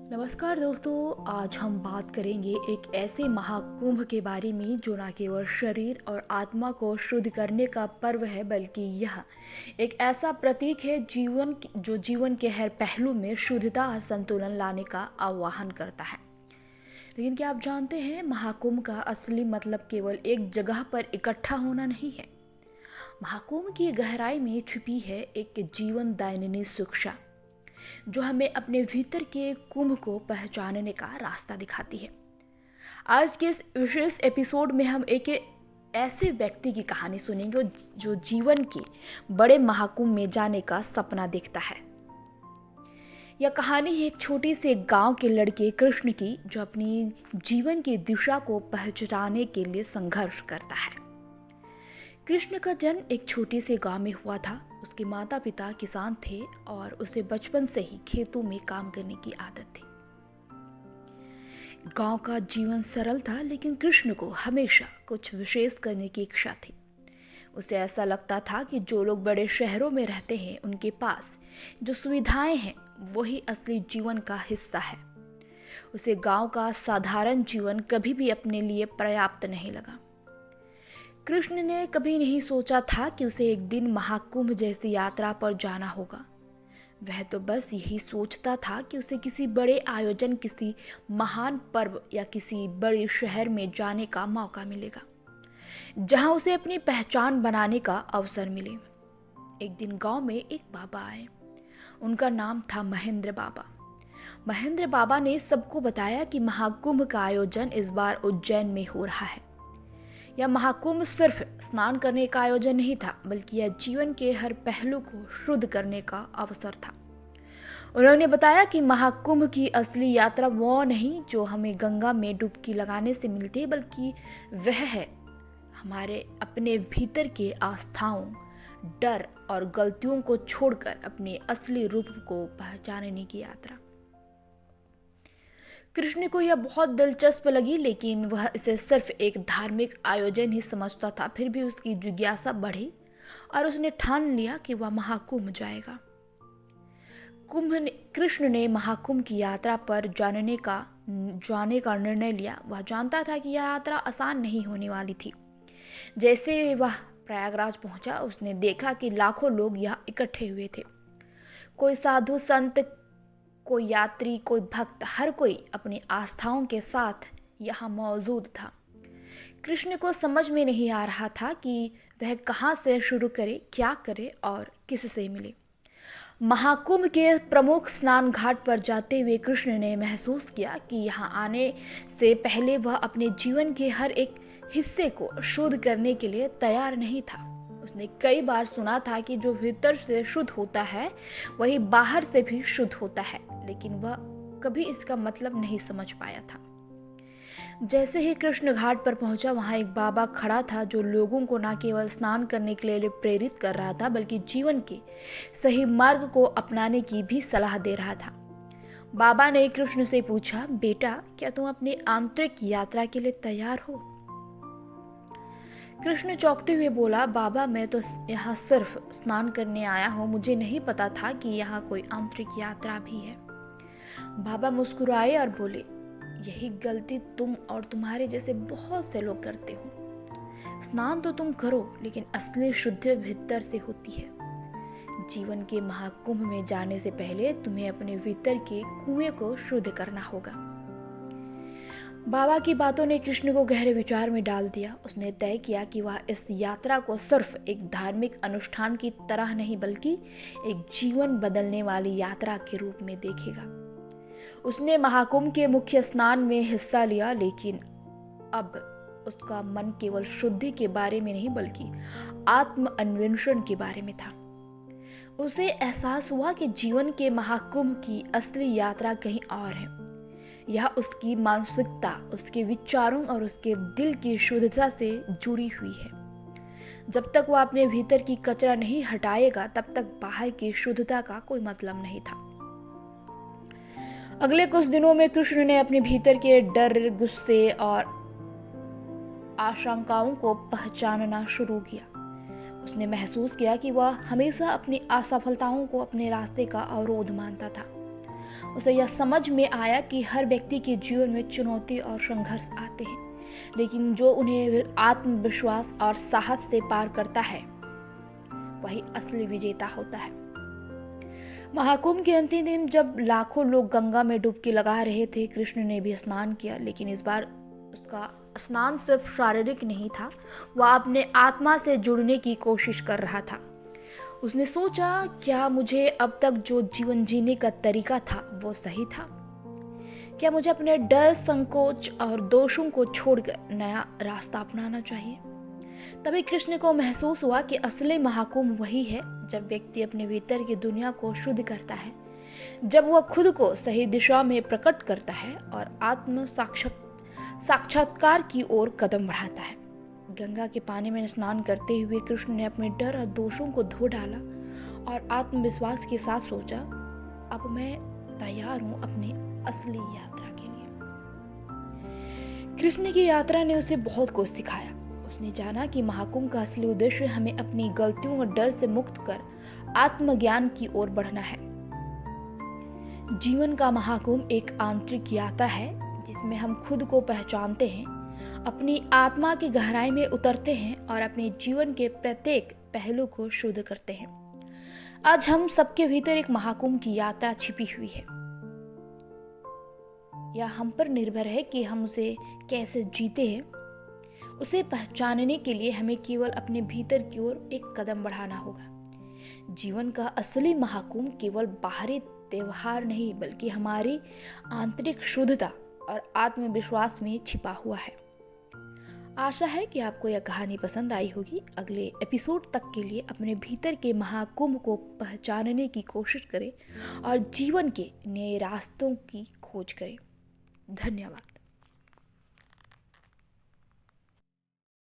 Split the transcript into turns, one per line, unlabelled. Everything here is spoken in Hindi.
नमस्कार दोस्तों, आज हम बात करेंगे एक ऐसे महाकुंभ के बारे में जो न केवल शरीर और आत्मा को शुद्ध करने का पर्व है, बल्कि यह एक ऐसा प्रतीक है जो जीवन के हर पहलू में शुद्धता और संतुलन लाने का आह्वान करता है। लेकिन क्या आप जानते हैं, महाकुंभ का असली मतलब केवल एक जगह पर इकट्ठा होना नहीं है। महाकुंभ की गहराई में छुपी है एक जीवनदायिनी शिक्षा जो हमें अपने भीतर के कुंभ को पहचानने का रास्ता दिखाती है। आज के इस विशेष एपिसोड में हम एक ऐसे व्यक्ति की कहानी सुनेंगे जो जीवन के बड़े महाकुंभ में जाने का सपना देखता है। यह कहानी है एक छोटे से गांव के लड़के कृष्ण की, जो अपनी जीवन की दिशा को पहचानने के लिए संघर्ष करता है। कृष्ण का जन्म एक छोटे से गांव में हुआ था। उसके माता पिता किसान थे और उसे बचपन से ही खेतों में काम करने की आदत थी। गांव का जीवन सरल था, लेकिन कृष्ण को हमेशा कुछ विशेष करने की इच्छा थी। उसे ऐसा लगता था कि जो लोग बड़े शहरों में रहते हैं, उनके पास जो सुविधाएं हैं वही असली जीवन का हिस्सा है। उसे गांव का साधारण जीवन कभी भी अपने लिए पर्याप्त नहीं लगा। कृष्ण ने कभी नहीं सोचा था कि उसे एक दिन महाकुंभ जैसी यात्रा पर जाना होगा। वह तो बस यही सोचता था कि उसे किसी बड़े आयोजन, किसी महान पर्व या किसी बड़े शहर में जाने का मौका मिलेगा, जहां उसे अपनी पहचान बनाने का अवसर मिले। एक दिन गांव में एक बाबा आए। उनका नाम था महेंद्र बाबा। महेंद्र बाबा ने सबको बताया कि महाकुंभ का आयोजन इस बार उज्जैन में हो रहा है। यह महाकुंभ सिर्फ स्नान करने का आयोजन नहीं था, बल्कि यह जीवन के हर पहलू को शुद्ध करने का अवसर था। उन्होंने बताया कि महाकुंभ की असली यात्रा वो नहीं जो हमें गंगा में डुबकी लगाने से मिलती है, बल्कि वह है हमारे अपने भीतर के आस्थाओं, डर और गलतियों को छोड़कर अपने असली रूप को पहचानने की यात्रा। कृष्ण को यह बहुत दिलचस्प लगी, लेकिन वह इसे सिर्फ एक धार्मिक आयोजन ही समझता था। फिर भी उसकी जिज्ञासा बढ़ी और उसने ठान लिया कि वह महाकुंभ जाएगा। कृष्ण ने महाकुंभ की यात्रा पर जाने का निर्णय लिया। वह जानता था कि यह यात्रा आसान नहीं होने वाली थी। जैसे वह प्रयागराज पहुंचा, उसने देखा कि लाखों लोग यहाँ इकट्ठे हुए थे। कोई साधु संत, कोई यात्री, कोई भक्त, हर कोई अपनी आस्थाओं के साथ यहाँ मौजूद था। कृष्ण को समझ में नहीं आ रहा था कि वह कहाँ से शुरू करे, क्या करे और किससे मिले। महाकुंभ के प्रमुख स्नान घाट पर जाते हुए कृष्ण ने महसूस किया कि यहाँ आने से पहले वह अपने जीवन के हर एक हिस्से को शुद्ध करने के लिए तैयार नहीं था। उसने कई बार सुना था कि जो भीतर से शुद्ध होता है वही बाहर से भी शुद्ध होता है, लेकिन वह कभी इसका मतलब नहीं समझ पाया था। जैसे ही कृष्ण घाट पर पहुंचा, वहां एक बाबा खड़ा था जो लोगों को न केवल स्नान करने के लिए प्रेरित कर रहा था, बल्कि जीवन के सही मार्ग को अपनाने की भी सलाह दे रहा था। बाबा ने कृष्ण से पूछा, बेटा, क्या तुम अपनी आंतरिक यात्रा के लिए तैयार हो? कृष्ण चौंकते हुए बोला, बाबा, मैं तो यहाँ सिर्फ स्नान करने आया हूँ। मुझे नहीं पता था कि यहाँ कोई आंतरिक यात्रा भी है। बाबा मुस्कुराए और बोले, यही गलती तुम और तुम्हारे जैसे बहुत से लोग करते हो। स्नान तो तुम करो, लेकिन असली शुद्धि भीतर से होती है। जीवन के महाकुंभ में जाने से पहले तुम्हें अपने भीतर के कुएं को शुद्ध करना होगा। बाबा की बातों ने कृष्ण को गहरे विचार में डाल दिया। उसने तय किया कि वह इस यात्रा को सिर्फ एक धार्मिक अनुष्ठान की तरह नहीं, bल्कि एक जीवन बदलने वाली यात्रा के रूप में देखेगा। उसने महाकुंभ के मुख्य स्नान में हिस्सा लिया, लेकिन अब उसका मन केवल शुद्धि के बारे में नहीं, बल्कि आत्म अन्वेषण के बारे में था। उसे एहसास हुआ कि जीवन के महाकुंभ की असली यात्रा कहीं और है। यह उसकी मानसिकता, उसके विचारों और उसके दिल की शुद्धता से जुड़ी हुई है। जब तक वह अपने भीतर की कचरा नहीं हटाएगा, तब तक बाहर की शुद्धता का कोई मतलब नहीं था। अगले कुछ दिनों में कृष्ण ने अपने भीतर के डर, गुस्से और आशंकाओं को पहचानना शुरू किया। उसने महसूस किया कि वह हमेशा अपनी असफलताओं को अपने रास्ते का अवरोध मानता था। उसे यह समझ में आया कि हर व्यक्ति के जीवन में चुनौती और संघर्ष आते हैं, लेकिन जो उन्हें आत्मविश्वास और साहस से पार करता है वही असली विजेता होता है। महाकुंभ के अंतिम दिन जब लाखों लोग गंगा में डुबकी लगा रहे थे, कृष्ण ने भी स्नान किया, लेकिन इस बार उसका स्नान सिर्फ शारीरिक नहीं था, वह अपने आत्मा से जुड़ने की कोशिश कर रहा था। उसने सोचा, क्या मुझे अब तक जो जीवन जीने का तरीका था वो सही था? क्या मुझे अपने डर, संकोच और दोषों को छोड़कर नया रास्ता अपनाना चाहिए? तभी कृष्ण को महसूस हुआ कि असली महाकुंभ वही है जब व्यक्ति अपने भीतर की दुनिया को शुद्ध करता है, जब वह खुद को सही दिशा में प्रकट करता है और आत्म साक्षात्कार की ओर कदम बढ़ाता है। गंगा के पानी में स्नान करते हुए कृष्ण ने अपने डर और दोषों को धो डाला और आत्मविश्वास के साथ सोचा, अब मैं तैयार हूं अपनी असली यात्रा के लिए। कृष्ण की यात्रा ने उसे बहुत कुछ सिखाया। उसने जाना कि महाकुंभ का असली उद्देश्य हमें अपनी गलतियों और डर से मुक्त कर आत्मज्ञान की ओर बढ़ना है। जीवन का महाकुंभ एक आंतरिक यात्रा है जिसमें हम खुद को पहचानते हैं, अपनी आत्मा की गहराई में उतरते हैं और अपने जीवन के प्रत्येक पहलू को शुद्ध करते हैं। आज हम सबके भीतर एक महाकुंभ की यात्रा छिपी हुई है। यह हम पर निर्भर है कि हम उसे कैसे जीते हैं। उसे पहचानने के लिए हमें केवल अपने भीतर की ओर एक कदम बढ़ाना होगा। जीवन का असली महाकुंभ केवल बाहरी त्योहार नहीं, बल्कि हमारी आंतरिक शुद्धता और आत्मविश्वास में छिपा हुआ है। आशा है कि आपको यह कहानी पसंद आई होगी। अगले एपिसोड तक के लिए अपने भीतर के महाकुंभ को पहचानने की कोशिश करें और जीवन के नए रास्तों की खोज करें। धन्यवाद।